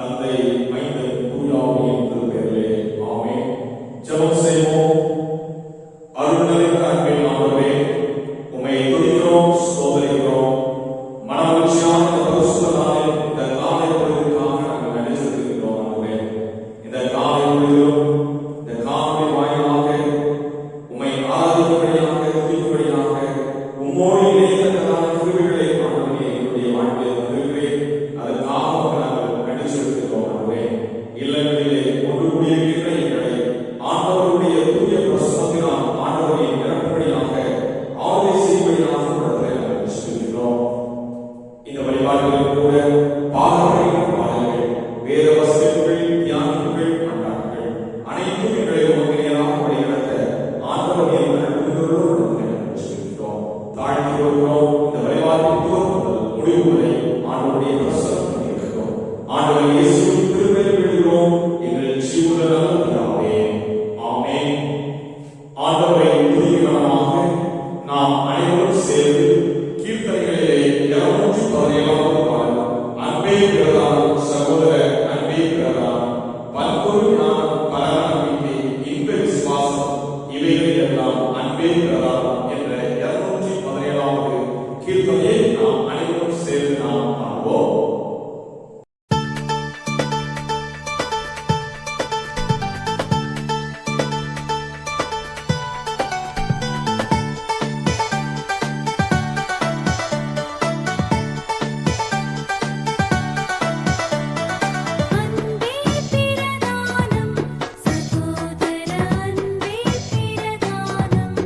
தந்தை, மைந்தன், தூயாவியின் திருப்பெயரிலே ஆமென். ஜெபம் செய்வோம். அருள் நிறைந்த அன்பின் ஆண்டவரே, உம்மை துதிக்கிறோம், ஸ்தோத்திரிக்கிறோம். மனமகிழ்ச்சியான இந்த பரிசுத்த நாளில் இந்த காலை பொழுதுக்காக நாங்கள் நன்றி செலுத்துகிறோம் ஆண்டவரே. இந்த காலை பொழுதிலும் இந்த காலை வாயிலாக உம்மை ஆராதிக்கும்படியாக, துதிக்கும்படியாக, உம்மோடு இணைந்ததான கிருபைகளை ஆண்டவரே என்னுடைய வாழ்க்கையில் தந்திருக்கிறேன். அதற்காக நாங்கள் நன்றி செலுத்துகிறோம் ஆண்டவரே. இல்லங்களிலே ஒன்று கூடியிருக்கின்ற எங்களை ஆண்டவருடைய தூய பிரசன்னத்தினால் ஆண்டவரை நிரப்பும்படியாக ஆளுகை செய்யும்படியாக உம்மிடத்திலே நாங்கள் செலுத்துகிறோம். இந்த வழிபாடுகளில் கூட பாரம்பரிய பாடல்கள், வேத வசனங்கள், தியானங்கள், கொண்டாட்டங்கள் அனைத்தும் எங்களை உமக்கு நேராக வழிநடத்த ஆண்டவரை உங்களோடு நாங்கள் செலுத்துகிறோம். தாழ்த்தி வருகிறோம். இந்த வழிபாட்டின் துவக்கம் முதல் முடிவு வரை ஆண்டவருடைய பிரசன்னம் இருக்கிறோம். ஆண்டவர் இயேசுவின் திருப்பெயரில் எழுதுகிறோம் எங்கள் ஜீவனுள்ள நல்ல பிதாவே. ஆமென். ஆண்டவரை துதிக்கிறவனாக நாம் அனைவரும் சேர்ந்து கீர்த்தனைகளிலே 217வது பாடல், அன்பே பிறதால் சகோதர அன்பே பிறதால் பல்பொரு ஞானம், பரம நம்பிக்கை, இன்ப விசுவாசம் இவைகளில் எல்லாம் அன்பே பிறதால் என்ற 217வது கீர்த்தனையை நாம் அனைவரும் சேர்ந்து நாம் பாடுவோம். அன்பே பிரதானம் சகோதர அன்பே பிரதானம்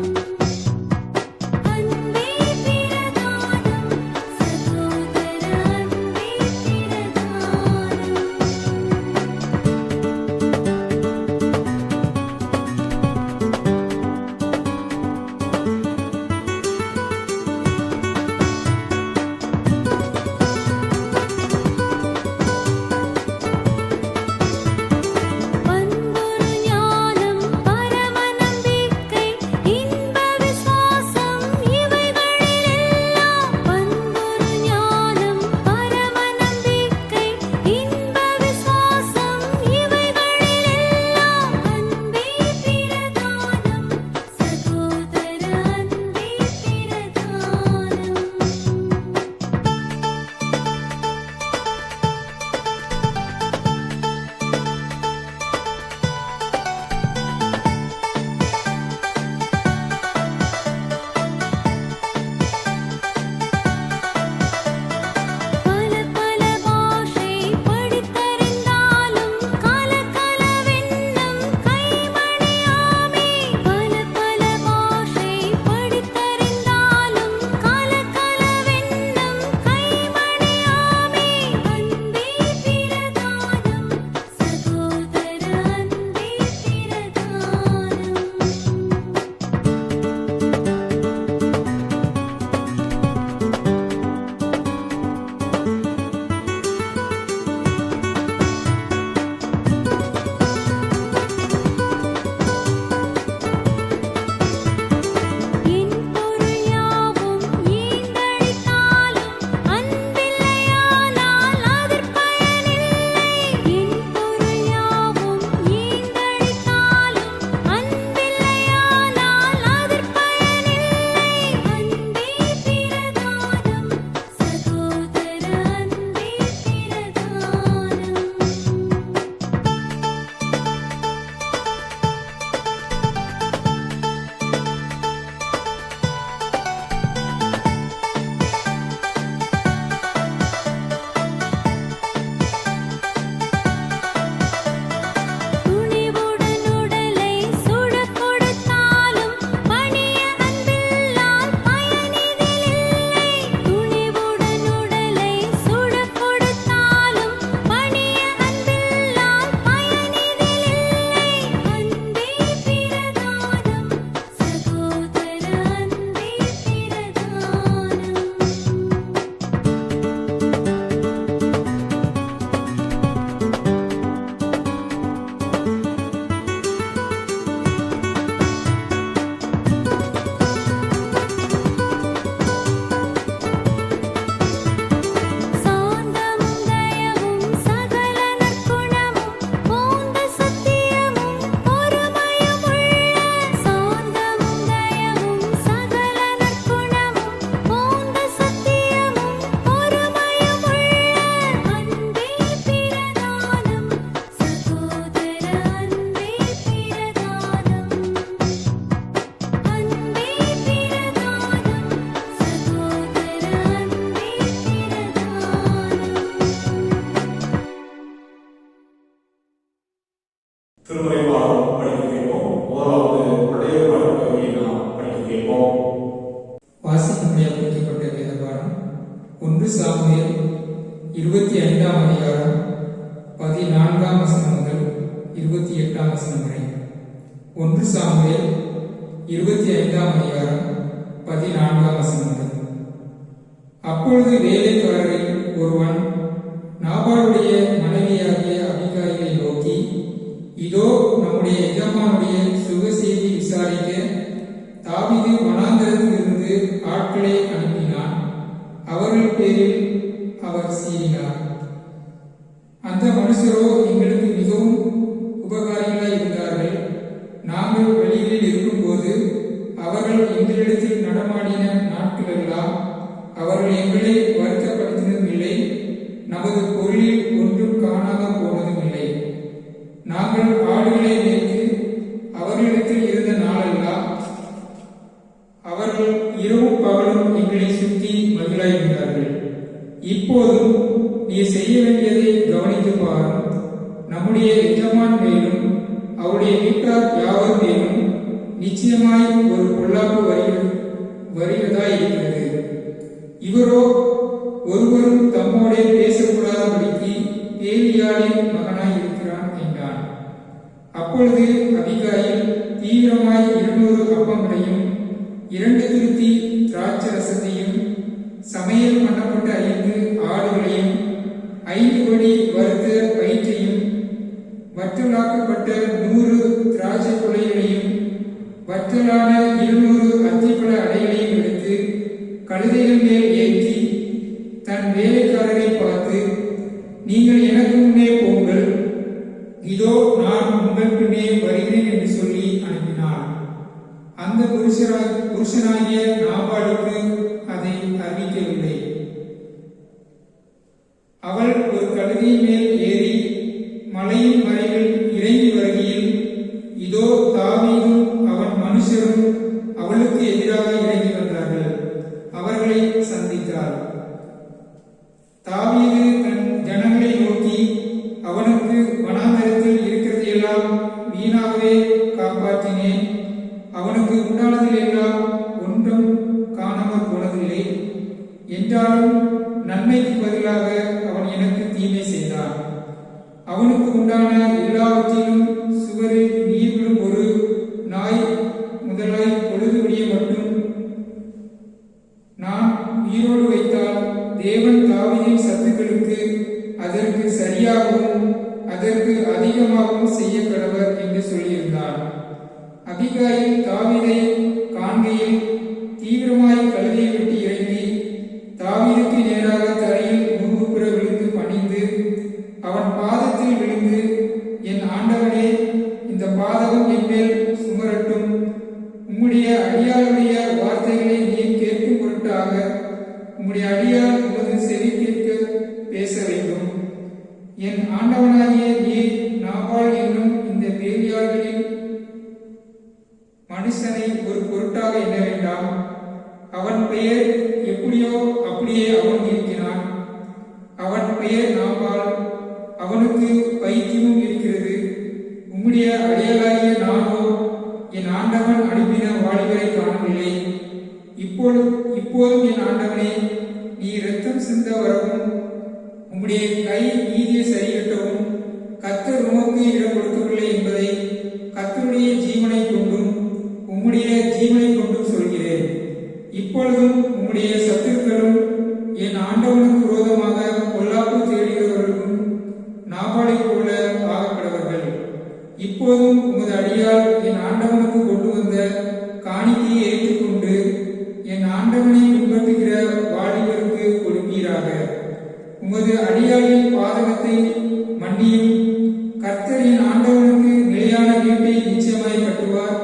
திருமறை பாடம் படிக்க கேட்போம். முதலாவது பழைய பகுதியை நாம் படிக்க கேட்போம். வாசிக்கும்படியாக குறிக்கப்பட்ட வேத பாடம் 1 சாமுவேல் 25ஆம் அதிகாரம் 14ஆம் வசனம் முதல் 28ஆம் வசனம் வரை. 1 சாமுவேல் 25ஆம் அதிகாரம் 14ஆம் வசனம் முதல். அப்பொழுது வேலைக்காரரில் ஒருவன் நாபாலுடைய மனைவியாகிய அபிகாயிலை நோக்கி, இதோ நம்முடைய எஜமானுடைய சுக செய்தி விசாரிக்க தாவீது வனாந்தரத்திலிருந்து ஆட்களை அனுப்பினான். அவர்கள் பேரில் அவர் சீறினார். அந்த மனுஷரோ எங்களுக்கு மிகவும் உபகாரிகளாய் இருந்தார்கள். நாங்கள் வெளியில் இருக்கும்போது அவர்கள் எங்களிடத்தில் நடமாடின நாட்களெல்லாம் அவர்கள் எங்களை வருத்தப்படுத்தினதும் இல்லை, நமது பொருளில் ஒன்றும் காணாமல் போனதும் இல்லை. நாங்கள் ஆடுகளை மேய்த்து அவர்களிடத்தில் இருந்த நாளெல்லாம் அவர்கள் இரவும் பகலும் எங்களை சுற்றி மகிழாயிருந்தார்கள். இப்போதும் நீ செய்ய வேண்டியதை கவனித்து பாரும். நம்முடைய எஜமான் மேலும் அவருடைய வீட்டார் யாவர் மேலும் நிச்சயமாய் ஒரு பொல்லாப்பு வருகிறதாய் இருக்கிறது. இவரோ ஒருவரும் தம்மோடே பேசக்கூடாதபடிக்கு ஏலியாளின் மகனாய் இருக்கிறான் என்றான். அப்பொழுது அபிகாயில் தீவிரமாய் 200 அப்பங்களையும் 2 துருத்தி திராட்சை ரசத்தையும் சமையல் பண்ணப்பட்ட 5 ஆடுகளையும் 5 படி வறுத்த வயிற்றையும் வற்றலாக்கப்பட்ட 100 திராட்சை கொலைகளையும் வற்றலான 200 அத்திப்பழ அடைகளையும் எடுத்து கழுதைகள் மேல் ஏற்றி தன் வேலைக்காரரை பார்த்து, நீங்கள் எனக்கு முன்னே போங்கள், இதோ நான் உங்கள் பின்னே வருகிறேன் என்று சொல்லி அனுப்பினார். அந்த புருஷனாகிய நாபாலுக்கு அதை அறிவிக்கவில்லை. அவள் ஒரு கழுதையின் மேல் ஏறி மலையின் மறைவில் இறங்கி வருகையில், இதோ தாவீதும் அவன் மனுஷரும் அவளுக்கு எதிராக இறங்கி வந்தார்கள். அவர்களை சந்தித்தார். தாவீது தன் ஜனங்களை நோக்கி, அவனுக்கு வனாந்தரத்தில் இருக்கிறதையெல்லாம் வீணாகவே காப்பாற்றினேன், அவனுக்கு உண்டானதில் எல்லாம் ஒன்றும் காணாமல் போனதில்லை. என்றாலும் நன்மைக்கு பதிலாக அவன் எனக்கு தீமை செய்தான். அவனுக்கு உண்டான எல்லாவற்றிலும் சுவரில் நீர் விழும் ஒரு நாய் முதலாய் பொழுது விடிய மட்டும் நான் உயிரோடு வைத்தால் தேவன் தாவீதின் சத்துக்களுக்கு அதற்கு சரியாகவும் அதற்கு அதிகமாகவும் செய்ய கடவர் என்று சொல்லியிருந்தார். அபிகாயில் தாவீதை காண்கையில் தீவிரமாய் கழுதையை விட்டு இறங்கி தாவீதுக்கு நேராக தரையில் முகப்புற விழுந்து பணிந்து அவன் பாதத்தில் விழுந்து, என் ஆண்டவனே, இந்த பாதகம் என் மேல் சுமரட்டும். உம்முடைய அடியாளுடைய வார்த்தைகளை நீர் கேட்கும் பொருட்டாக உம்முடைய அடியார் உமது செவி கேட்க பேச வேண்டும். என் ஆண்டவனாகிய நீர் நாபால் என்னும் இந்த பேரியார்களின் மனுஷனை ஒரு பொருட்டாக எண்ண வேண்டாம். அவன் பெயர் எப்படியோ அப்படியே அவன் இருக்கிறான். அவன் பெயர் நாபால், அவனுக்கு பைத்தியமும் இருக்கிறது. உம்முடைய அடியாளாகிய நானோ என் ஆண்டவன் அனுப்பின வாலிபரை காணவில்லை. இப்போதும் என் ஆண்டவனே, நீ இரத்தம் சிந்த வரவும் உம்முடைய கை நீதியை சரிகட்டவும் கர்த்தர் உமக்கு இடம் கொடுக்கவில்லை என்பதை கர்த்தருடைய ஜீவனை கொண்டும் உம்முடைய ஜீவனை கொண்டும் சொல்கிறேன். இப்பொழுதும் உம்முடைய சத்துருக்களும் என் ஆண்டவனுக்கு விரோதமாக பொல்லாப்பு தேடுகிறவர்களும் நாபாலை போல ஆகப்படுவார்கள். இப்போதும் உமது அடியால் என் ஆண்டவனுக்கு கொண்டு வந்த காணிக்கையை ஏற்றுக்கொண்டு என் ஆண்டவனை பின்பற்றுகிற வாலிபருக்கு கொடுப்பீராக. உமது அடியாளின் பாதகத்தை மன்னியும். கர்த்தர் என் ஆண்டவனுக்கு நிலையான வீட்டை நிச்சயமாய் கட்டுவார்.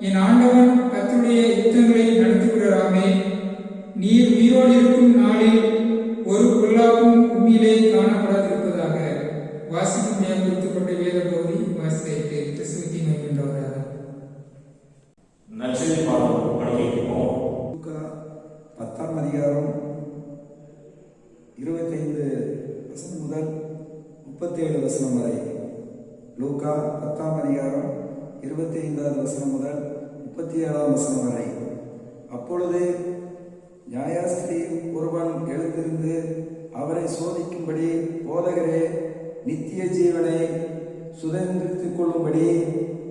என் ஆண்டவன் கர்த்தருடைய யுத்தங்களை நடத்துகிறாராமே. நீர் உயிரோடு இருக்கும் நாளில் ஒரு பொல்லாப்பும் உண்மையிலே காணப்படாதிருப்பதாக. வாசிக்கும்படியாக குறிக்கப்பட்ட வேத பகுதி வாசித்து கிறிஸ்துவின் மகிழ்கின்றவராக. நற்செய்தி பாடம் படிக்கிறோம். 10ஆம் அதிகாரம் 25 வசனம் முதல் 37 வசனம் வரை. லூக்கா 10ஆம் அதிகாரம் 25வது வசனம் முதல் 37ஆம் வசனம் வரை. அப்பொழுது நியாயாஸ்திரி ஒருவன் எழுந்திருந்து அவரை சோதிக்கும்படி, போதகரே, நித்திய ஜீவனை சுதந்திரித்துக் கொள்ளும்படி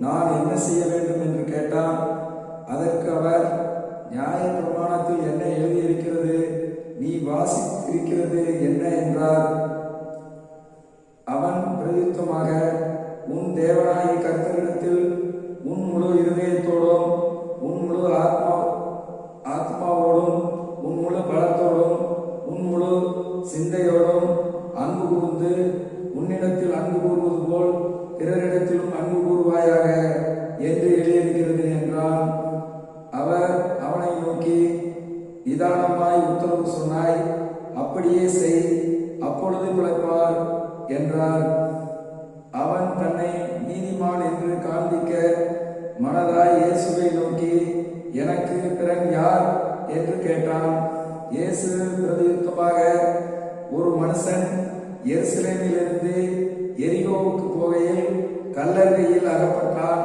நான் என்ன செய்ய வேண்டும் என்று கேட்டான். அதற்கு அவர், நியாய பிரமாணத்தில் என்ன எழுதியிருக்கிறது? நீ வாசித்திருக்கிறது என்ன என்றார். அவன் பிரதியுத்தரமாக, உன் தேவனாகிய கர்த்தரிடத்தில் உன் முழு இருதயத்தோடும், உன் முழு ஆத்மாவோடும், உன் முழு பலத்தோடும், உன் முழு சிந்தையோடும் அன்பு கூர்ந்து, உன்னிடத்தில் அன்பு கூறுவது போல் பிறரிடத்திலும் அன்பு கூறுவாயாக என்று எழுதியிருக்கிறது என்றான். அவர் அவனை நோக்கி, நிதானமாய் உத்தரவு சொன்னாய், அப்படியே செய், அப்பொழுது பிழைப்பார் என்றார். அவன் தன்னை நீதிமான் என்று காண்பிக்க மனதாய் இயேசுவை நோக்கி, எனக்கு பிறன் யார் என்று கேட்டான். இயேசு பிரதியுத்தரமாக, ஒரு மனுஷன் எருசலேமிலிருந்து எரிகோவுக்கு போகையில் கல்லறையில் அகப்பட்டான்.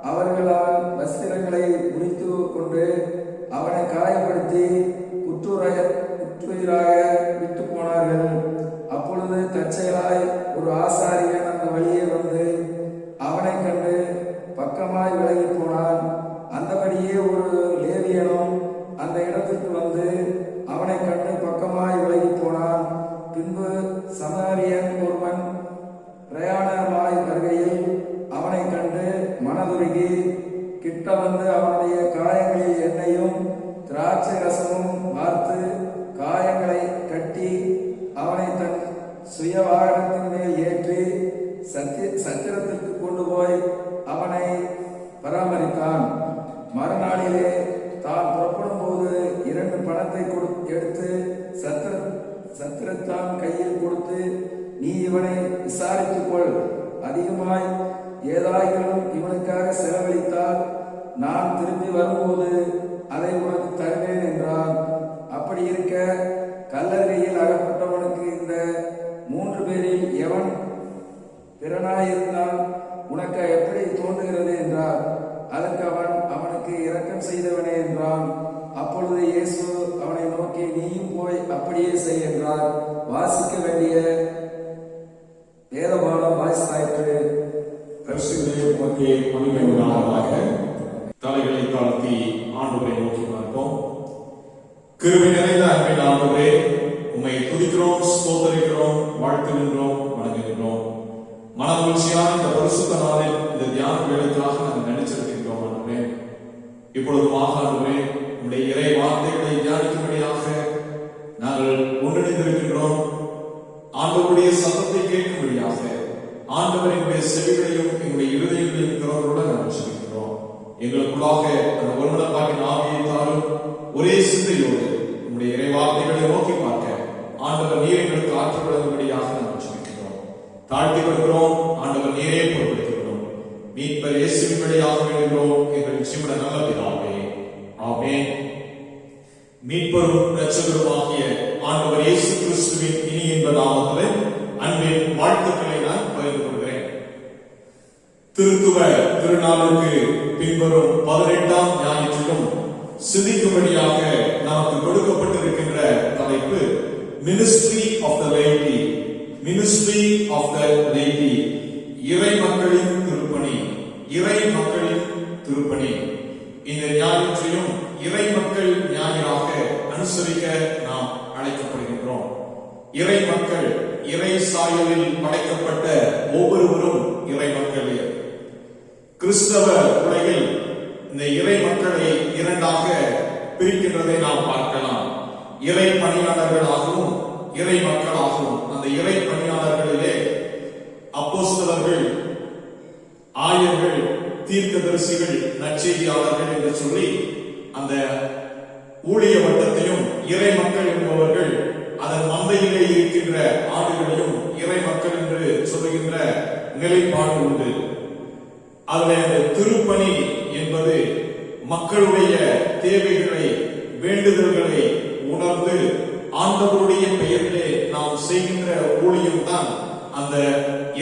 அவர்கள் அவன் வஸ்திரங்களை உரித்து கொண்டு அவனை காயப்படுத்தி குற்றுயிராக விட்டு போனார்கள். அப்பொழுது தற்செயலாய் ஒரு ஆசாரியன் அந்த வழியே வந்து அவனை கண்டு பக்கமாய் விலகி போனான். அந்தபடியே ஒரு லேவியனும் அந்த இடத்திற்கு வந்து அவனை கண்டு பக்கமாய் விலகி போனான். பின்பு சமாரியன் ஒருவன் பிரயாணமாய் வருகையில் அவனை கண்டு மனதுருகி கிட்ட வந்து அவனுடைய காயங்களில் எண்ணெயும் திராட்சை ரசமும் வார்த்து காயங்களை கட்டி அவனை தன் சுய வாகனத்தின் மேல் ஏற்றி சத்திரத்திற்கு கொண்டு போய் அவனை பராமரித்தான். மறுநாளிலே தான் புறப்படும் போது 2 பணத்தை எடுத்து சத்திரத்தான் கையில் கொடுத்து, நீ இவனை விசாரித்துக் கொள், அதிகமாய் ஏதாயிலும் இவனுக்காக செலவழித்தால் நான் திரும்பி வரும்போது அதை உனக்கு தருவேன் என்றான். அப்படி இருக்க கல்லறையில் அகப்பட்டவனுக்கு இந்த 3 பேரில் எவன் பிறனாயிருந்தால் உனக்கு எப்படி தோன்றுகிறது என்றார். அதற்கு அவன், அவனுக்கு இரக்கம் செய்தவனே என்றான். அப்பொழுது இயேசு அவனை நோக்கி, நீயும் போய் அப்படியே செய் என்றார். வாசிக்க வேண்டிய வேதபாடம் வாசித்தாயிற்று. தலைகளை தாழ்த்தி ஆண்டவரை நோக்கி பார்ப்போம். கிருபை நிறைந்த அன்பின் ஆண்டவரே, உம்மை துதிக்கிறோம், ஸ்தோத்தரிக்கிறோம், வாழ்த்துகின்றோம், வணங்குகின்றோம். மனமகிழ்ச்சியான இந்த பரிசுத்த நாளில் இந்த தியான வேலைக்காக நாங்கள் நினைச்சிருக்கின்றோம். ஆண்டவரே, இப்பொழுதுமாக ஆண்டவரே, உம்முடைய இறை வார்த்தைகளை தியானிக்கும்படியாக நாங்கள் ஒன்றிணைந்திருக்கின்றோம். ஆண்டவருடைய சத்தத்தை கேட்கும்படியாக ஆண்டவரினுடைய செவிகளையும் எங்களுடைய இருதயங்களையும் திறந்துடன் நாங்கள் சொல்கின்றோம். எங்களுக்குள்ளாக அந்த ஒருமனப்பாட்டின் ஆவியை தாரும். ஒரே சிந்தையோடு உங்களுடைய இறை வார்த்தைகளை நோக்கி பார்க்க ஆண்டவர் நீர் எங்களுக்கு ஆற்றல் வழங்கும்படியாக நாங்கள் சொல்கின்றோம். தாழ்த்தி வருகிறோம். ஆண்டவர் நீரே பொறுப்படுத்துகிறோம். மீட்பர் இயேசுவின் வழியாக வேண்டுகிறோம் எங்கள் ஜீவன நல்ல பிதாவே, ஆமென். மீட்பரும் இரட்சகருமாகிய ஆண்டவர் இயேசு கிறிஸ்துவின் இனி இன்ப நாமத்திலே அன்பின் வாழ்த்துக்களை நான் பகிர்ந்து கொள்கிறேன். திருத்துவ திருநாளுக்கு பின்வரும் 18ஆம் ஞாயிற்றிலும் சிந்திக்கும்படியாக நமக்கு கொடுக்கப்பட்டிருக்கின்ற தலைப்பு ministry of the lady. Ministry of the lady, இறை மக்களின் திருப்பணி. இறை மக்களின் திருப்பணி. இந்த ஞாயிற்றையும் இறை மக்கள் ஞாயிறாக அனுசரிக்க நாம் அழைக்கப்படுகின்றோம். இறை மக்கள், இறை சாயலில் படைக்கப்பட்ட ஒவ்வொருவரும் இறை மக்களே. கிறிஸ்தவ உலகில் இந்த இறை மக்களை 2ஆக பிரிக்கின்றதை நாம் பார்க்கலாம். இறை பணியாளர்களாகவும் இறை மக்களாகவும். அந்த இறை பணியாளர்களிலே அப்போஸ்தலர்கள், ஆயர்கள், தீர்க்கதரிசிகள், நற்செய்தியாளர்கள் என்று சொல்லி அந்த ஊழிய வட்டத்தையும், இறை மக்கள் என்பவர்கள் அதன் மந்தையிலே இருக்கின்ற ஆடுகளையும் இறை மக்கள் என்று சொல்லுகின்ற நிலைப்பாடு உண்டு. அதில் திருப்பணி என்பது மக்களுடைய தேவைகளை, வேண்டுதல்களை உணர்ந்து ஆண்டவருடைய பெயரிலே நாம் செய்கின்ற ஊழியம் தான் அந்த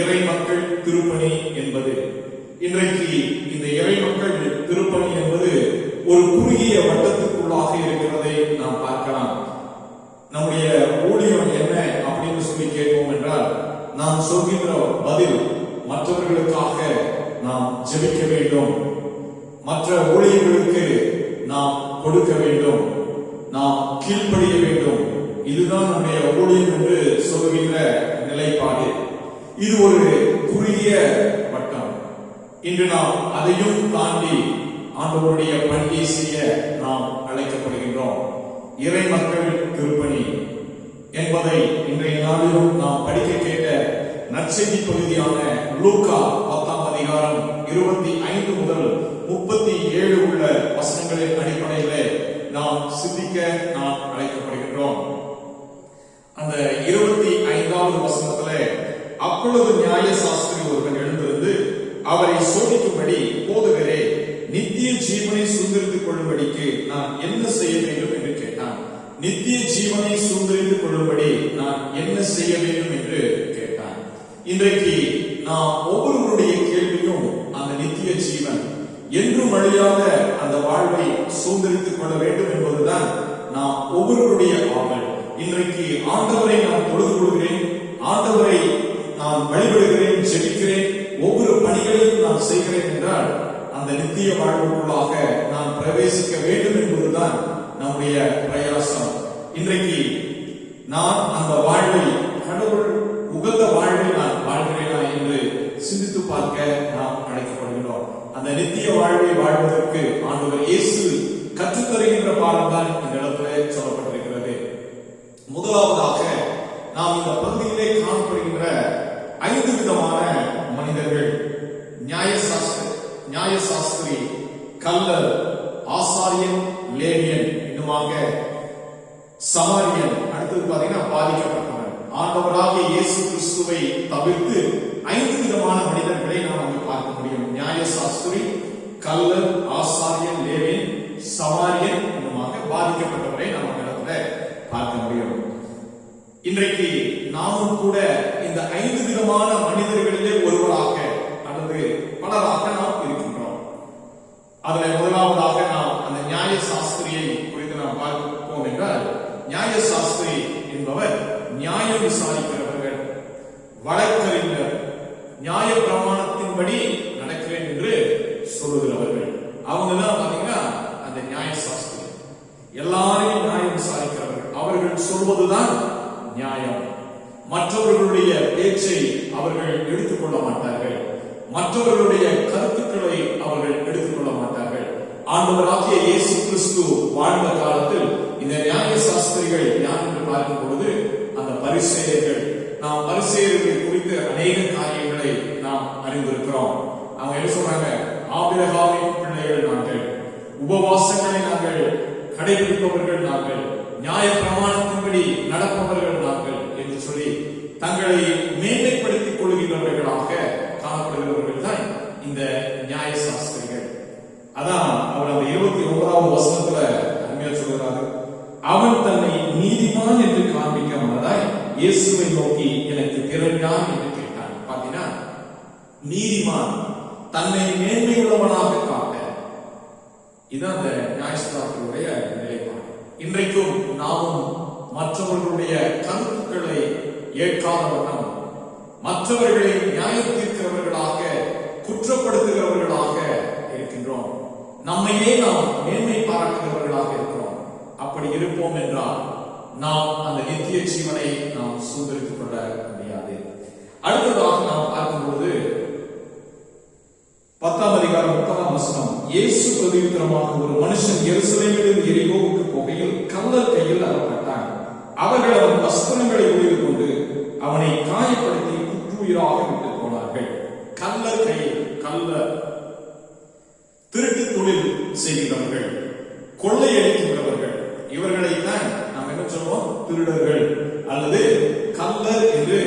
இறை மக்கள் திருப்பணி என்பது. இன்றைக்கு இந்த இறை மக்கள் திருப்பணி என்பது ஒரு குறுகிய வட்டத்துக்குள்ளாக இருக்கிறதை நாம் பார்க்கலாம். நம்முடைய ஊழியம் என்ன அப்படின்னு சொல்லி கேட்போம் என்றால், நாம் சொல்கின்ற பதில் மற்றவர்களுக்காக நாம் ஜெபிக்க வேண்டும், மற்ற ஊழியர்களுக்கு நாம் கொடுக்க வேண்டும், நாம் கீழ்ப்படிய வேண்டும். இதுதான் நம்முடைய ஊழியம் என்று சொல்கின்ற நிலைப்பாடு. இது ஒரு குறுகிய வட்டம். இன்று நாம் அதையும் தாண்டி ஆண்டவருடைய பணியை செய்ய நாம் அழைக்கப்படுகின்றோம். இறை மக்கள் திருப்பணி என்பதை இன்றைய நாளிலும் நாம் படிக்க கேட்ட நற்செய்தி பகுதியான லூக்கா 10ஆம் அதிகாரம் 25 முதல் 37 உள்ள வசனங்களின் அடிப்படையிலே நாம் சிந்திக்க நாம் அழைக்கப்படுகின்றோம். அந்த 25வது வசனத்திலே, அப்பொழுது நியாய சாஸ்திரி ஒருவன் எழுந்திருந்து அவரை சோதிக்கும்படி, போதுகிறே, நித்திய ஜீவனை சுதந்திரித்துக் கொள்ளும்படிக்கு நான் என்ன செய்ய வேண்டும் என்று கேட்டான். நித்திய ஜீவனை சுதந்திரித்துக் கொள்ளும்படி நான் என்ன செய்ய வேண்டும் என்று கேட்டான். இன்றைக்கு நாம் ஒவ்வொருவருடைய கேள்வியும் அந்த நித்திய ஜீவன், என்றும் அழியாத அந்த வாழ்வை சுதந்திரித்துக் கொள்ள வேண்டும் என்பதுதான் நாம் ஒவ்வொருவருடைய ஆவல். இன்றைக்கு ஆண்டவரை நான் தொழுது கொள்கிறேன், ஆண்டவரை நான் வழிபடுகிறேன், ஜெபிக்கிறேன், ஒவ்வொரு பணிகளையும் நான் செய்கிறேன் என்றால் அந்த நித்திய வாழ்வுக்குள்ளாக நான் பிரவேசிக்க வேண்டும் என்பதுதான் நம்முடைய பிரயாசம். இன்றைக்கு நான் அந்த வாழ்வை, கடவுள் உகந்த வாழ்வை நான் வாழ்கிறேனா என்று சிந்தித்து பார்க்க நாம் அழைக்கப்படுகிறோம். அந்த நித்திய வாழ்வை வாழ்வதற்கு ஆண்டவர் இயேசு கற்றுத்தருகின்ற பாடம் தான் இந்த இடத்துல சொல்லப்பட்டிருக்கிறது. முதலாவதாக நாம் இந்த பகுதியிலே காணப்படுகின்ற 5 விதமான மனிதர்கள்: நியாயசாஸ்திரி, கல்லர், ஆசாரியன், லேவியன், இன்னுமாக சமாரியன். அடுத்தது பாத்தீங்கன்னா பாதிக்கப்பட்டவன். ஆண்டவராகிய இயேசு கிறிஸ்துவை தவிர்த்து 5 விதமான மனிதர்களை நாம் அங்கு பார்க்க முடியும். நியாயசாஸ்திரி, கல்லர், ஆசாரியன், லேவியன், சமாரியன், இன்னுமாக பாதிக்கப்பட்டவரை நாம் அந்த இடத்துல பார்க்க முடியும். இன்றைக்கு நாமும் கூட இந்த 5 விதமான மனிதர்களிலே ஒருவராக அல்லது பலராக நாம் இருக்கின்றோம். அதில் முதலாவதாக நாம் அந்த நியாய சாஸ்திரியை குறித்து நாம் பார்ப்போம் என்றால், நியாய சாஸ்திரி என்பவர் நியாயம் விசாரிக்கிறவர்கள், வழக்கறிஞர், நியாய பிரமாணத்தின்படி நடக்கிறேன் என்று சொல்லுகிறவர்கள். அவங்க தான் பாத்தீங்கன்னா அந்த நியாய சாஸ்திரி. எல்லாரையும் நியாயம் விசாரிக்கிறவர்கள். அவர்கள் சொல்வதுதான் நியாயம். மற்றவர்களுடைய பேச்சை அவர்கள் எடுத்துக்கொள்ள மாட்டார்கள், மற்றவர்களுடைய கருத்துக்களை அவர்கள் எடுத்துக்கொள்ள மாட்டார்கள். ஆண்டவராகிய இயேசு கிறிஸ்து வாழ்ந்த காலத்தில் இந்த நியாய சாஸ்திரிகள் யார் என்று பார்க்கும் பொழுது அந்த பரிசேயர்கள். நாம் பரிசேயர்கள் குறித்து அநேக காரியங்களை நாம் அறிந்திருக்கிறோம். அவங்க என்ன சொல்றாங்க? ஆபிரகாமின் பிள்ளைகள் நாங்கள், உபவாசங்களை நாங்கள் கடைபிடிப்பவர்கள் நாங்கள், நியாய பிரமாணத்தின்படி நடப்பவர்கள் நாங்கள் என்று சொல்லி தங்களை மேன்மைப்படுத்திக் கொள்கிறவர்களாக காணப்படுகிறவர்கள் தான் இந்த நியாய சாஸ்திரிகள். அதான் அவர் அந்த 29வது வசனத்துல அருமையா சொல்கிறாரு, அவன் தன்னை நீதிமான் என்று காண்பிக்க மனதாய் இயேசுவை நோக்கி எனக்கு திறனான் என்று கேட்டான். பாத்தீங்கன்னா, நீதிமான், தன்னை மேன்மையுள்ளவனாக காட்ட, இதுதான் அந்த நியாயசாஸ்திரியுடைய நிலைப்பாடு. இன்றைக்கும் நாமும் மற்றவர்களுடைய கருத்துக்களை ஏற்காத வண்ணம், மற்றவர்களை நியாயத்தீர்க்கிறவர்களாக, குற்றப்படுத்துகிறவர்களாக இருக்கின்றோம். நம்மையே நாம் மேன்மை பாராட்டுகிறவர்களாக இருக்கிறோம். அப்படி இருப்போம் என்றால் நாம் அந்த நித்திய ஜீவனை நாம் சுதந்திரித்துக் கொள்ள முடியாது. அடுத்ததாக நாம் பார்க்கும்போது 10ஆம் அதிகாரம் 30ஆம் வசனம், இயேசு பிரதியுத்தரமாக, ஒரு மனுஷன் எருசலேமிலிருந்து எரிகோவுக்கு போகையில் கல்லர் கையில் அகப்பட்டான். அவர்கள் அவன் வஸ்திரங்களை உரிந்து கொண்டு அவனை காயப்படுத்தி குற்றுயிராக விட்டு போனார்கள். கல்லர் கையில், கல்லர் திருட்டு தொழில் செய்கிறவர்கள், கொள்ளையடிக்கின்றவர்கள், இவர்களைத்தான் நாம் என்ன சொல்வோம்? திருடர்கள் அல்லது கல்லர் என்று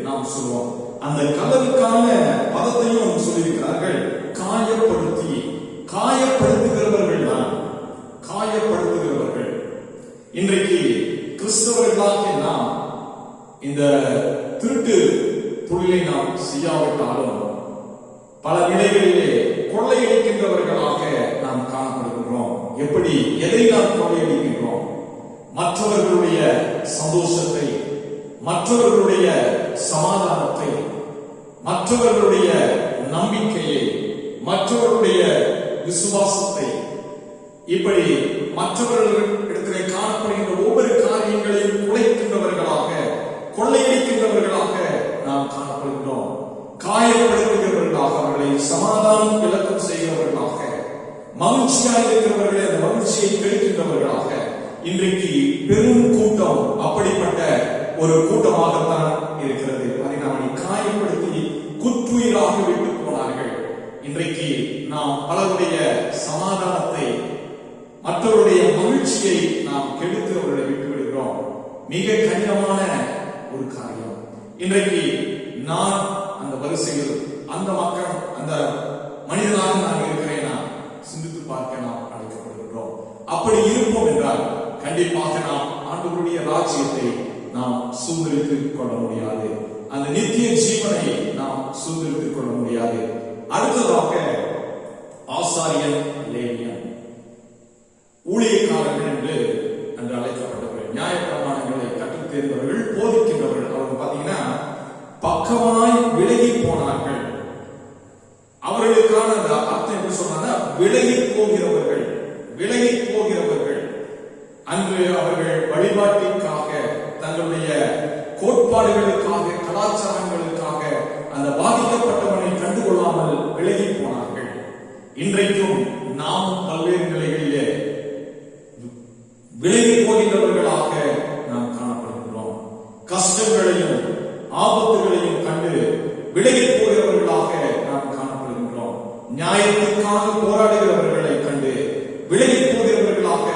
நாம் சொல்வோம். அந்த கல்லருக்கான பதத்தையும் சொல்லியிருக்கிறார்கள். காயப்படுத்துகிறவர்கள் தான், காயப்படுத்துகிறவர்கள். இன்றைக்கு கிறிஸ்தவர்களாக நாம் இந்த திருட்டு தொழிலை நாம் செய்யாவிட்டாலும் பல நிலைகளிலே கொள்ளையடிக்கின்றவர்களாக நாம் காணப்படுகின்றோம். எப்படி, எதை நாம் கொள்ளையடிக்கின்றோம்? மற்றவர்களுடைய சந்தோஷத்தை, மற்றவர்களுடைய சமாதானத்தை, மற்றவர்களுடைய நம்பிக்கையை, மற்றவர்களுடைய விசுவாசத்தை, இப்படி மற்றவர்களிடத்திலே காணப்படுகின்ற ஒவ்வொரு காரியங்களையும் குலைக்கின்றவர்களாக, கொள்ளையடிக்கின்றவர்களாக நாம் காணப்படுகின்றோம். காயப்படுத்துகிறவர்களாக, அவர்களை சமாதானம் விளக்கம் செய்கிறவர்களாக, மகிழ்ச்சியாக இருக்கிறவர்களை அந்த மகிழ்ச்சியை கெடுக்கின்றவர்களாக இன்றைக்கு பெரும் கூட்டம் அப்படிப்பட்ட ஒரு கூட்டமாகத்தான் இருக்கிறது. அதை அவனை காயப்படுத்தி குற்றுயிராக விட்டு போனார்கள். இன்றைக்கு நாம் பலருடைய சமாதானத்தை, மற்றவருடைய மகிழ்ச்சியை நாம் கெடுத்து அவர்களை விட்டு விடுகிறோம். மிக கடினமான ஒரு காரியம். இன்றைக்கு நான் அந்த வரிசையில், அந்த மக்கள், அந்த மனிதனாக நான் இருக்கிறேனா சிந்தித்து பார்க்க நாம் அழைக்கப்படுகின்றோம். அப்படி இருப்போம் என்றால் கண்டிப்பாக நாம் ஆண்டவருடைய ராஜ்யத்தை நாம் சுதந்திரித்துக் கொள்ள முடியாது. அந்த நித்திய ஜீவனை நாம் சுதந்திரித்துக் கொள்ள முடியாது. அடுத்ததாக ஆசாரியன், லேவியன், ஊழியக்காரர்கள் என்று அழைக்கப்பட்டவர்கள், நியாயப்பிரமாணங்களை கற்றுத் தேர்ந்தவர்கள், போதிக்கின்றவர்கள். அவங்க பாத்தீங்கன்னா பக்கமாய் விலகி போனார்கள். அவர்களுக்கான அந்த அர்த்தம் எப்படி சொன்னா, விலகி போகிறவர்கள், விலகி போகிறவர்கள். அன்று அவர்கள் வழிபாட்டிற்காக, தங்களுடைய கோட்பாடுகளுக்காக, கலாச்சாரங்களுக்காக அந்த பாதிக்கப்பட்டவனை கண்டுகொள்ளாமல் விலகி போனார்கள். இன்றைக்கும் நாம் பல்வேறு நிலைகளிலே விலகி போகின்றவர்களாக நாம் காணப்படுகின்றோம். கஷ்டங்களையும் ஆபத்துகளையும் கண்டு விலகி போகிறவர்களாக நாம் காணப்படுகின்றோம். நியாயத்திற்காக போராடுகிறவர்களை கண்டு விலகி போகிறவர்களாக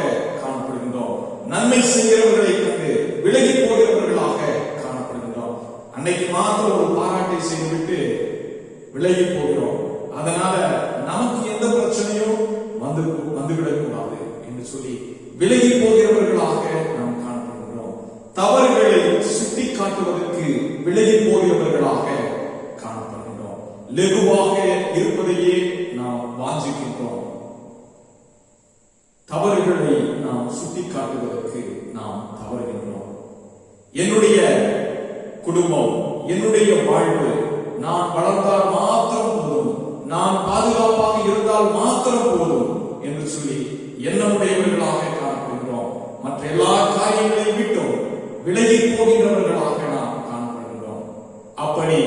காணப்படுகின்றோம். நன்மை செய்கிறவர்களை கண்டு விலகி போகிறவர்களாக காணப்படுகின்றோம். அன்னைக்கு மாத்திரம் ஒரு பாராட்டை செய்துவிட்டு விலகி போகிறோம். அதனால நமக்கு எந்த பிரச்சனையும் வந்துவிடக்கூடாது என்று சொல்லி விலகி போகிறவர்களாக நாம் காணப்படுகின்றோம். தவறுகளை சுட்டி காட்டுவதற்கு விலகி போகிறவர்களாக காணப்படுகின்றோம். லெகுவாக இருப்பதையே நாம் வாஞ்சிக்கின்றோம். தவறுகளை நாம் சுட்டி காட்டுவதற்கு நாம் தவறுகின்றோம். என்னுடைய குடும்பம், என்னுடைய வாழ்வு, நான் வளர்ந்தால் மாத்திரம் போதும், நான் பாதுகாப்பாக இருந்தால் மாத்திரம் போதும் என்று சொல்லி எண்ணமுடையவர்களாக காணப்படுகிறோம். மற்ற எல்லா காரியங்களையும் விட்டும் விலகி போகின்றவர்களாக நாம் காணப்படுகிறோம். அப்படி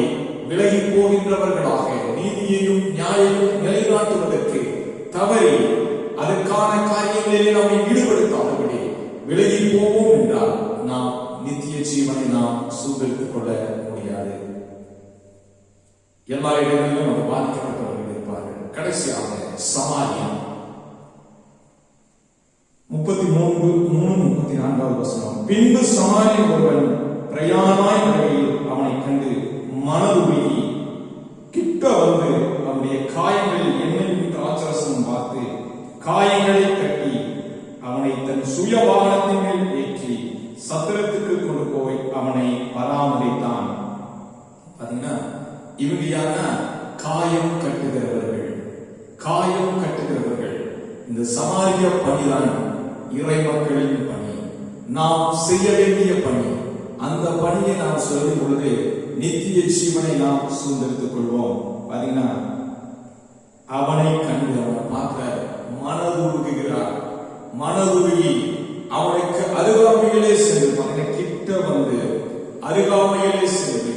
விலகி போகின்றவர்களாக நீதியையும் நியாயமும் நிலைநாட்டுவதற்கு தவறி அதற்கான காரியங்களிலே நம்மை ஈடுபடுத்தாதபடி விலகி போவோம் என்றால் நாம் நித்திய ஜீவனை நாம் சுதந்திரித்துக் கொள்ள முடியாது. எல்லா இடங்களிலும் அது பாதிக்கப்பட்டவர்கள் இருப்பார்கள். கடைசியாக சமாரியம் 33:34 வசனம். பின்பு சமாரியன் ஒருவன் பிரயாணமாய் வருகையில் அவனை கண்டு மனதுருகி கிட்ட வந்து அவனுடைய காயங்களில் எண்ணெயும் திராட்சரசமும் பார்த்து காயங்களை கட்டி அவனை தன் சுய வாகனத்தின் மேல் ஏற்றி சத்திரத்துக்கு கொண்டு போய் அவனை பராமரித்தான். பாத்தீங்கன்னா இவங்க யாருன்னா காயம் கட்டுகிறவர்கள், காயம் கட்டுகிறவர்கள். இந்த சமாரிய பணிதான் இறை மக்களின் பணி, நாம் செய்ய வேண்டிய பணி. அந்த பணியை நாம் சொல்லும் பொழுது நித்திய ஜீவனை நாம் சுதந்திரித்துக் கொள்வோம். பாத்தீங்கன்னா அவனை கண்டு அவனை பார்க்க மனதுருகுகிறார். மனதுருகி அவனுக்கு அருகாமையிலே சென்று, கிட்ட வந்து அருகாமையிலே சென்று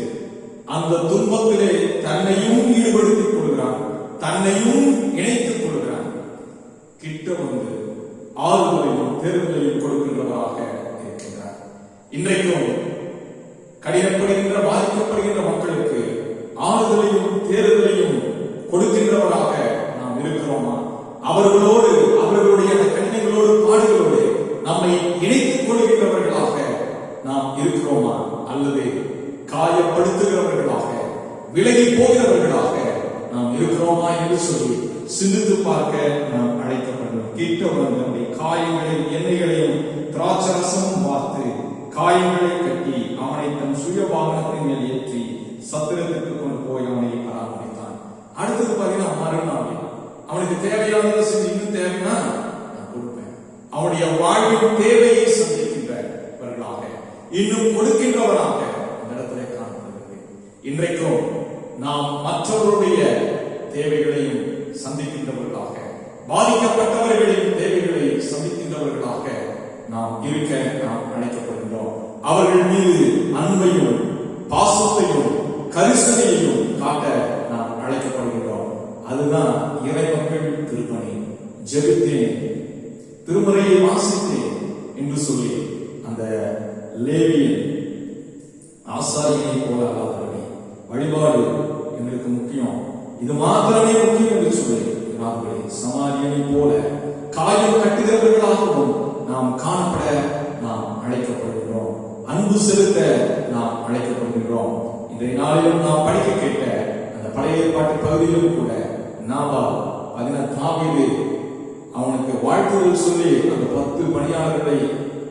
அந்த துன்பத்திலே தன்னையும் ஈடுபடுத்திக் கொள்கிறான், தன்னையும் இணைத்துக் கொள்கிறான். கிட்ட வந்து ஆறுதலையும் தேர்தலையும் கொடுக்கின்றவராக இருக்கின்றார். இன்றைக்கும் கடினப்படுகின்ற, பாதிக்கப்படுகின்ற மக்களுக்கு ஆறுதலையும் தேர்தலையும் கொடுக்கின்றவராக நாம் இருக்கிறோமா? அவர்களோடு, அவர்களுடைய கடினங்களோடு, பாடுகளோடு நம்மை இணைத்துக் கொள்கின்றவர்களாக நாம் இருக்கிறோமா? அல்லது காயப்படுத்துகிறவர்களாக, விலகி போகிறவர்களாக நாம் இருக்கிறோமா என்று சொல்லி சிந்தித்து பார்க்க நாம் அழைக்கப்படும். கிட்ட வந்து நம்முடைய காயங்களில் எண்ணெய்களையும் திராட்சரசமும் பார்த்து காயங்களை கட்டி அவனை தன் சுய வாகனத்தின் மேல் ஏற்றி சத்திரத்திற்கு கொண்டு போய் அவனை பராமரித்தான். அடுத்தது பாத்தீங்கன்னா மறுநாள் அவனுக்கு தேவையானதை செஞ்சு, இன்னும் தேவைன்னா நான் கொடுப்பேன். அவனுடைய வாழ்வின் தேவையை சந்திக்கின்றவர்களாக, இன்னும் கொடுக்கின்றவராக அந்த இடத்துல காணப்படுகிறது. இன்றைக்கும் நாம் மற்றவருடைய தேவைகளையும் சந்திக்கின்றவர்களாக, பாதிக்கப்பட்டவர்களின் தேவைகளை சந்திக்கின்றவர்களாக நாம் இருக்க நாம் அழைக்கப்படுகிறோம். அவர்கள் மீது அன்பையும் பாசத்தையும் கரிசனையையும் காட்ட நாம் அழைக்கப்படுகிறோம். அதுதான் இறைமக்கள் திருப்பணி. ஜெபித்தேன், திருமறையை வாசித்தேன் என்று சொல்லி அந்த லேவியன் ஆசாரியனை போல அல்லாதபடி வழிபாடு எங்களுக்கு முக்கியம், இது மாத்திரமே முக்கியம் என்று சொல்லி சமாரியனை போல காயம் கட்டுகிறவர்களாகவும் நாம் காணப்பட நாம் அழைக்கப்படுகிறோம். அன்பு செலுத்த நாம் அழைக்கப்படுகிறோம். இன்றைய நாளிலும் நாம் படிக்க கேட்ட அந்த பழைய ஏற்பாட்டு பகுதியிலும் கூட நாபால் தாவீது அவனுக்கு வாழ்த்துதல் சொல்லி அந்த 10 பணியாளர்களை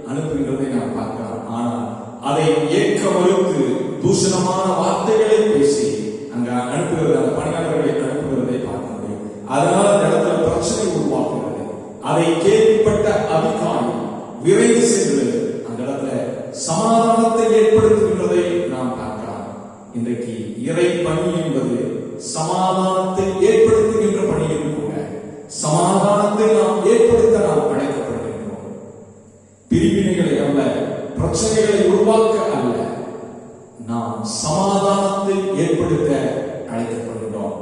அனுப்புகின்றதை நாம் பார்க்கலாம். ஆனால் அதை ஏற்க மறுத்து தூஷணமான வார்த்தைகளை பேசி அங்க அனுப்புகிறது, அந்த பணியாளர்களை அனுப்புகிறதை பார்க்க முடியும். அதனால அந்த இடத்துல பிரச்சனை உருவாக்குகிறது. அதை கேள்விப்பட்ட அதிகாரி விரைந்து சென்று அந்த இடத்துல சமாதானத்தை ஏற்படுத்துகின்றதை நாம் பார்க்கலாம். இன்றைக்கு இறை பணி என்பது சமாதானத்தை ஏற்படுத்துகின்ற பணியும் கூட. சமாதானத்தை நாம் ஏற்படுத்த நாம் அழைக்கப்படுகின்றோம். பிரிவினைகளை அல்ல, பிரச்சனைகளை உருவாக்க அல்ல, நாம் சமாதானத்தை ஏற்படுத்த அழைக்கப்படுகிறோம்.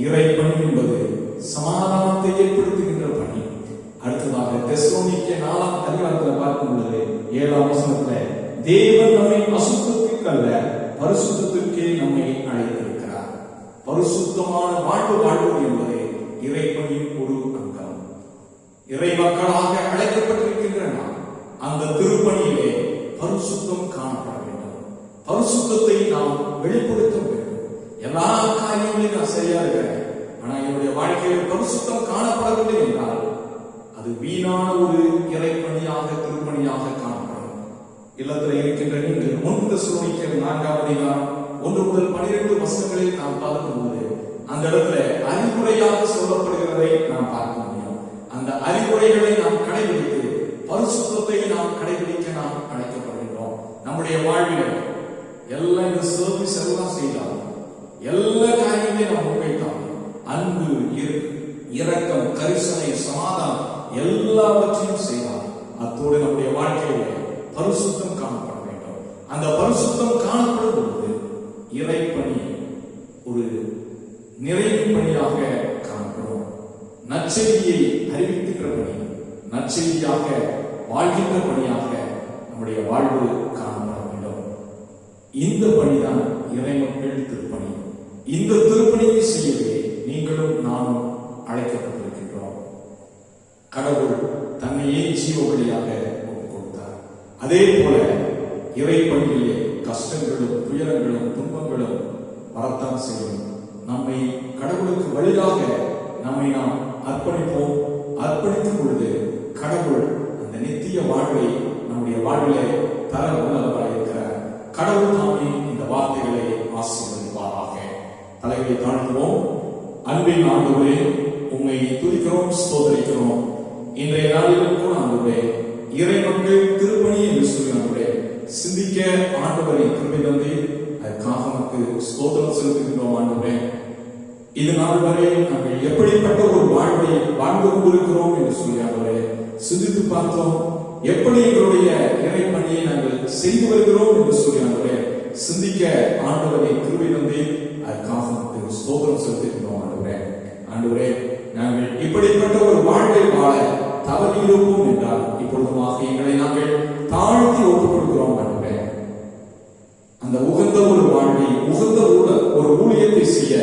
இறை பணி என்பது சமாதானத்தை ஏற்படுத்துகின்ற பணி. அடுத்ததாக தெசலோனிக்கே 4ஆம் அதிகாரத்தில் பார்க்கும் பொழுது 7ஆம் வசனத்துல தேவன் நம்மை அசுத்தத்திற்கு அல்ல பரிசுத்தத்திற்கே நம்மை அழைத்திருக்கிறார். பரிசுத்தமான வாழ்வு வாழ்வது என்பது இறைப்பணியின் ஒரு அங்கம். இறை மக்களாக அழைக்கப்பட்டிருக்கின்ற நாம் அந்த திருப்பணியிலே பரிசுத்தம் காணப்பட வேண்டும். பரிசுத்தத்தை நாம் வெளிப்படுத்த வேண்டும். எல்லா காரியங்களையும் நான் சரியா இருக்கிறேன், ஆனா என்னுடைய வாழ்க்கையில் பரிசுத்தம் காணப்படவில்லை என்றால் அது வீணான ஒரு இறைப்பணியாக திருப்பணியாக காணப்படும். இல்லத்தில் இருக்கின்ற நீங்கள் 1 தெசலோனிக்கேயர் 4ஆம் அதிகாரம் 1 முதல் 12 வசனங்களில் நாம் பார்க்கும்போது அந்த இடத்துல அறிவுரையாக சொல்லப்படுகிறதை நாம் பார்க்க முடியும். அந்த அறிவுரைகளை நாம் கடைபிடித்து பரிசுத்தத்தை நாம் கடைபிடிக்க நாம் அழைக்கப்படுகிறோம். நம்முடைய வாழ்வில் எல்லாம் இந்த சர்வீஸ் எல்லாம் செய்தாலும், எல்லா காரியங்களையும் நாம் முன்வைத்தாலும், அன்பு, இரக்கம், கரிசனை, சமாதானம் எல்லாவற்றையும் செய்தால் அத்தோடு நம்முடைய வாழ்க்கையிலே பரிசுத்தம் காணப்பட வேண்டும். அந்த பரிசுத்தம் காணப்படும் பொழுது இறைப்பணி ஒரு நிறைவு பணியாக காணப்படும். நற்செய்தியை அறிவிக்கின்ற பணி, நற்செய்தியாக வாழ்கின்ற பணியாக நம்முடைய வாழ்வு காணப்பட வேண்டும். இந்த பணிதான் இறைமக்கள் திருப்பணி. இந்த திருப்பணியை செய்யவே நீங்களும் நானும் அழைக்கப்பட்டிருக்கின்றோம். கடவுள் தன்னையே ஜீவ பலியாக ஒப்புக் கொடுத்தார். அதே போல இறைப்பணியிலே கஷ்டங்களும் துயரங்களும் துன்பங்களும் வரத்தான் செய்யும். நம்மை கடவுளுக்கு வழியாக நம்மை நாம் அர்ப்பணிப்போம். அர்ப்பணிக்கும் பொழுது கடவுள் அந்த நித்திய வாழ்வை நம்முடைய வாழ்விலே தர வல்லவராக இருக்கிறார். கடவுள் தாமே இந்த வார்த்தைகளை ஆசீர்வதிப்பாராக. தலைகளை தாழ்த்துவோம். அன்பின் ஆண்டவரே, உம்மை துதிக்கிறோம், ஸ்தோத்திரிக்கிறோம். இன்றைய நாளிலும் கூட ஆண்டவரே இறைமக்கள் திருப்பணி என்று சொல்லி ஆண்டவரே சிந்திக்க ஆண்டவரை கிருபை தந்து அதற்காக நமக்கு ஸ்தோத்திரம் செலுத்துகின்றோம். ஆண்டவரே, இது நாள் வரை நாங்கள் எப்படிப்பட்ட ஒரு வாழ்வை வாழ்ந்து கொண்டிருக்கிறோம் என்று சொல்லி ஆண்டவரே சிந்தித்து பார்த்தோம். எப்படி எங்களுடைய இறைப்பணியை நாங்கள் செய்து வருகிறோம் என்று சொல்லி ஆண்டவரே சிந்திக்க ஆண்டவரை கிருபை தந்து அதற்காக நமக்கு ஸ்தோத்திரம் செலுத்துகின்றோம். ஆண்டவரே, நாங்கள் இப்படிப்பட்ட ஒரு வாழ்வை வாழ தவறியிருப்போம் என்றால் இப்பொழுதுமாக எங்களை நாங்கள் தாழ்த்தி ஒப்புக் கொடுக்கிறோம். ஆண்டவரே, அந்த உகந்த ஒரு வாழ்வை, உகந்த ஒரு ஊழியத்தை செய்ய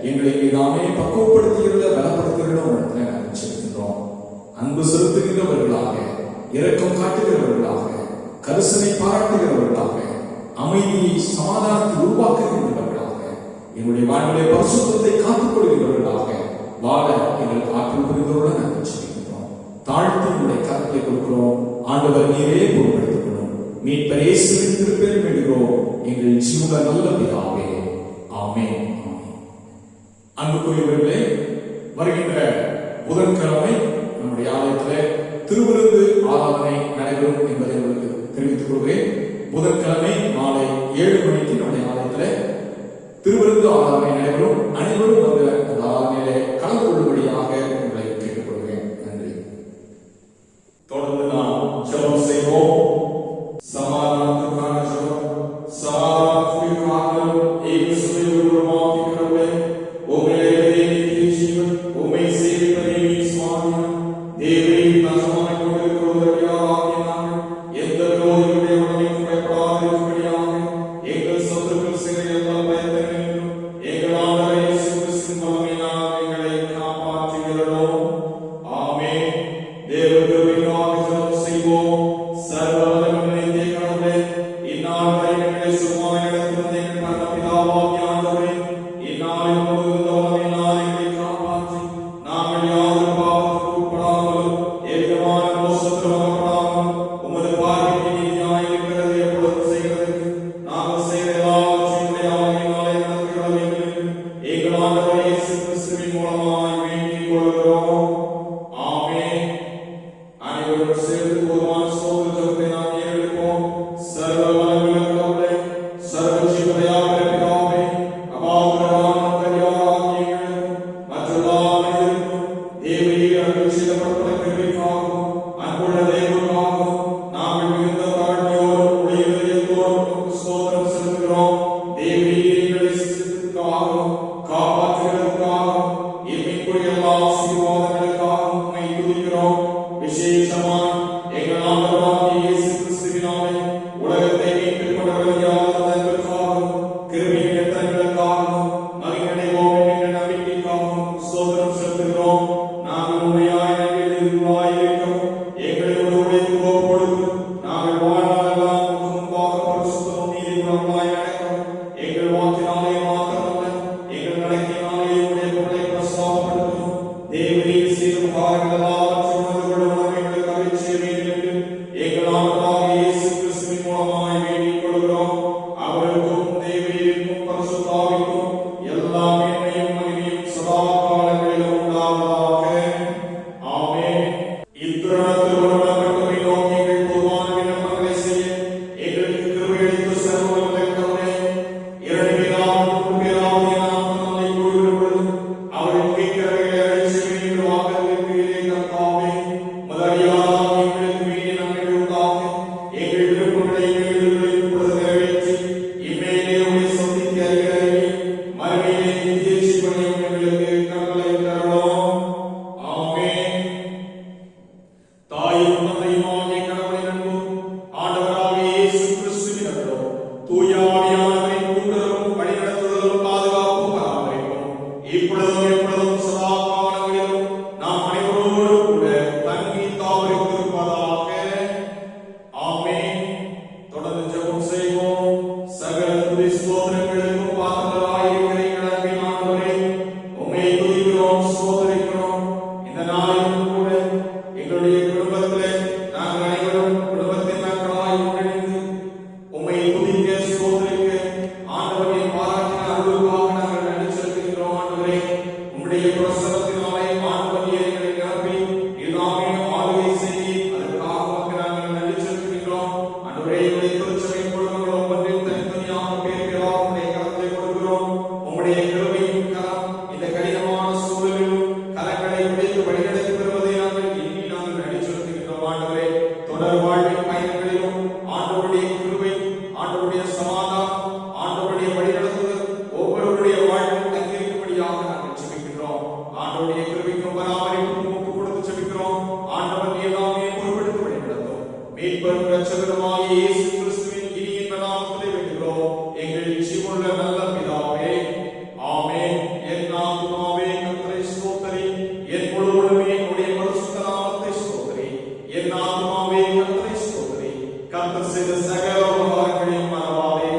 எங்களை நாமே பக்குவப்படுத்துகிறத பலப்படுத்துகிறத இடத்துல நாங்கள் செலுத்துகிறோம். அன்பு செலுத்துகின்றவர்களாக, இரக்கம் காட்டுகிறவர்களாக, கரிசனை பாராட்டுகிறவர்களாக, அமைதியை சமாதானத்தை உருவாக்குகின்றவர்களாக, எங்களுடைய வாழ்விலே பரிசுத்தத்தை காத்துக் கொள்கிறவர்களாக வாழ எங்களுக்கு ஆற்றல் புரிந்தவர்கள் நாங்கள் செலுத்துகிறோம். தாழ்த்தி உங்களுடைய கருத்தை கொடுக்கிறோம். ஆண்டவர் நீரே பொருட்படுத்திக் கொள்ளும். மீட்பர் இயேசுவின் திருப்பெயரில் வேண்டுகிறோம் எங்கள் ஜீவ நல்ல பிதாவே, ஆமென். அன்புக்குரியவர்களே, வருகின்ற புதன்கிழமை நம்முடைய ஆலயத்திலே திருவிருந்து ஆராதனை நடைபெறும் என்பதை உங்களுக்கு தெரிவித்துக் கொள்கிறேன். புதன்கிழமை மாலை 7 மணிக்கு நம்முடைய ஆலயத்திலே திருவிருந்து ஆராதனை நடைபெறும். அனைவரும் வந்து அந்த ஆராதனையிலே கலந்து கொள்ளும்படியாக உங்களை கேட்டுக்கொள்கிறேன். நன்றி. தொடர்ந்து நாம் ஜெபம் செய்வோம். சமாதானத்துக்கான ஜெபம். சமாதானத்திற்காக இயேசுவை உருவாக்கி கடவுளே, உம்முடைய நித்திய ஜீவன், உம்மை சேவிப்பதே சுவாமியம். தேவரே நசமாய் கொண்டிருக்கிறவர்களாகிய நாங்கள் எந்த விரோதிகளுடைய உடமைக்கு பயப்படாதிருக்கும்படியாக எங்கள் சத்துருக்கள் செய்த எல்லா பயத்தையும் எங்கள் ஆண்டவர் இயேசு கிறிஸ்துவின் மூலமாய் எங்களை காப்பாற்றுகிறோம். ஆமென். தேவ கிருபைக்காக ஜெபம் செய்வோம். சர்வ வல்லமையுள்ள நித்திய கடவுளே, இந்நாள் வரை எங்களை சுகமாய் நடத்தி வந்த எங்கள் பரமபிதாவாகிய ஆண்டவரே, இந்நாளில் உமது வல்லமையினால் எங்களை காப்பாற்றி நாங்கள் யாதொரு பாவத்திற்கு உட்படாமலும் எவ்விதமான மோசத்திலும் அகப்படாமலும் உமது பார்வைக்கு நீதியாய் இருக்கிறதை எப்பொழுதும் செய்கிறதற்கு நாங்கள் செய்த எல்லாவற்றையும் உடைய ஆவியினாலே நடத்திட வேண்டும் என்று எங்கள் ஆண்டவர் இயேசு கிறிஸ்துவின் மூலமாய் வேண்டிக் கொள்கிறோம். ஆமென். அனைவரும் சேர்ந்து போதுமான சோதனை ஜெபத்தை நாம் ஏறெடுப்போம். சர்வ வல்லமையுள்ள கடவுளே, சர்வ ஜீவதயாளரே பிதாவே, அபாரமான தயாராகிய எங்களுக்கும் மற்றெல்லா மனிதருக்கும் தேவரீர் அருள் செய்யப்பட்ட கிருபைக்காகவும் அன்புள்ள தெய்வங்களுக்காகவும் நாங்கள் மிகுந்த தாழ்மையோடும் உடைய இதயத்தோடும் உமக்கு ஸ்தோத்திரம் செலுத்துகிறோம். தேவரீர் எங்களை சிருஷ்டித்ததற்காகவும் காப்பாற்றுகிறதற்காகவும் எம்மிக்குரிய எல்லா ஆசீர்வாதங்களுக்காகவும் உம்மை துதிக்கிறோம். விசேஷமாய் எங்கள் ஆண்டவராகிய இயேசு கிறிஸ்துவினாலே உலகத்தை மீட்டுக் கொண்டவர் யாவர் என்பதற்காகவும் கிருபையின் எத்தனைகளுக்காகவும் மகிழ்ச்சியடைவோம் என்கிற நம்பிக்கைக்காகவும் ஸ்தோத்திரம் செலுத்துகிறோம். நாங்கள் உண்மையாய் நம்பிக்கையுள்ளவர்களாயிருக்கிறோம். எங்களோடு உழைத்து ஒப்புக்கொடுத்து நாங்கள் வாழ்நாளெல்லாம் உமக்கு முன்பாக பரிசுத்தமும் நீதியுள்ளவர்களாய் நடக்கிறோம். எங்கள் வாக்கினாலே மாத்திரமல்ல, எங்கள் நடக்கையினாலே உம்முடைய புகழை பிரஸ்தாபப்படுத்தும். தேவரீர் செய்த காரியங்கள் எல்லாவற்றையும் உணர்ந்து கொள்ள உணர்வு எங்களுக்கு அருள் செய்ய வேண்டும் என்று எங்கள் ஆண்டவராகிய இயேசு கிறிஸ்துவின் மூலமாய் வேண்டிக் கொள்கிறோம். அவருக்கும் தேவரீருக்கும் பரிசுத்த ஆவிக்கும் எல்லா மேன்மையும் மகிமையும் சதா காலங்களிலும் உண்டாவதாக. ஆமென். இத்தருணத்தில் ஒருவரை நோக்கி எங்கள் பொதுவான விண்ணப்பங்களை செய்ய எங்களுக்கு கிருபை அளித்து சர்வ வல்லமை கடவுளே, இரண்டு பேராகவும் மூன்று பேராகவும் நாம் தன்னை கூறுகிற பொழுது அவர்கள் கேட்கிறவர்களை அருள் செய்வேன் என்று வாக்களிக்கிறீரே கர்த்தாவே. முதலியாராக எங்களுக்கு வேண்டிய நன்மைகள் உண்டாக எங்கள் விருப்பங்களை வேண்டுதல்களை இப்பொழுது நிறைவேற்றி இம்மையிலே உம்மை சந்தித்து அறிகிறவர்களே, மறுமையிலே நித்திய ஜீவனையும் எங்களுக்கு கட்டளை தரலாம். ஆமென். தாயும் தந்தையுமாகிய கடவுளின் அன்பும் ஆண்டவராகிய இயேசு கிறிஸ்துவின் அருளும் தூய ஆவியானவரின் கூட்டுறவும் வழிநடத்துதலும் பாதுகாப்பும் பராமரிப்பும் இப்பொழுதும் எப்பொழுதும் சதா காலங்களிலும் நாம் அனைவரோடும் கூட தங்கி தாவரித்திருப்பதாக. ஆமென். தொடர்ந்து ஜெபம் செய்வோம். சகல துதி ஸ்தோத்திரங்களுக்கும் பாத்திரராயிருக்கிற எங்கள் அன்பின் ஆண்டவரே, உம்மை துதிக்கிறோம், ஸ்தோத்திரிக்கிறோம். இந்த நாளிலும் கூட எங்களுடைய குடும்பத்திலே நாங்கள் அனைவரும் குடும்பத்தின் மக்களாய் ஒன்றிணைந்து உம்மை துதிக்க, ஸ்தோத்திரிக்க, ஆண்டவரை பாராட்டின அருளுக்காக நாங்கள் நன்றி செலுத்துகிறோம். ஆண்டவரே, உம்முடைய பிரசவத்தினாலே ஆண்டவரே எங்களை நிரப்பி எல்லாமே ஆளுகை செய்து அதற்காக உமக்கு நாங்கள் நன்றி செலுத்துகிறோம். ஆண்டவரே, எங்களுடைய திருச்சபையின் குடும்பங்கள் ஒவ்வொன்றில் தனித்தனியாக பேர் பேராக உம்முடைய கரத்தை கொடுக்கிறோம். உம்முடைய கிருபையின் கரம் இந்த கடினமான சூழலிலும் கரங்களை உடைத்து வழிநடத்தி வருவதை நாங்கள் எண்ணி நாங்கள் நன்றி செலுத்துகிறோம். ஆண்டவரே, தொடர் வாழ்வின் பயணங்களிலும் ஆண்டவருடைய கிருபை, ஆண்டவருடைய சமாதானம், ஆண்டவருடைய வழிநடத்துதல் ஒவ்வொருவருடைய வாழ்வில் தங்கியிருக்கும்படியாக நாங்கள் ஜெபிக்கிறோம். ஆண்டவருடைய கிருபைக்கும் பராமரிப்புக்கும் ஒப்புக் கொடுத்து ஜெபிக்கிறோம். ஆண்டவர் எல்லாமே பொறுப்பெடுத்து வழிநடத்தும். மீட்பரும் இரட்சகருமாகிய இயேசு கிறிஸ்துவின் இனிய நாமத்திலே வேண்டுகிறோம் எங்கள் ஜீவனுள்ள நல்ல பிதாவே. ஆமென். என் ஆத்துமாவே கர்த்தரை ஸ்தோத்திரி, என் முழுவதுமே உம்முடைய பரிசுத்த நாமத்தை ஸ்தோத்திரி. என் ஆத்துமாவே கர்த்தரை ஸ்தோத்திரி, கர்த்தர் செய்த சகல உபகாரங்களையும் மறவாதே.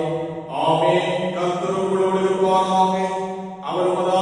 ஆமென். கர்த்தர் உங்களோடு இருப்பாராக. அவர் உமது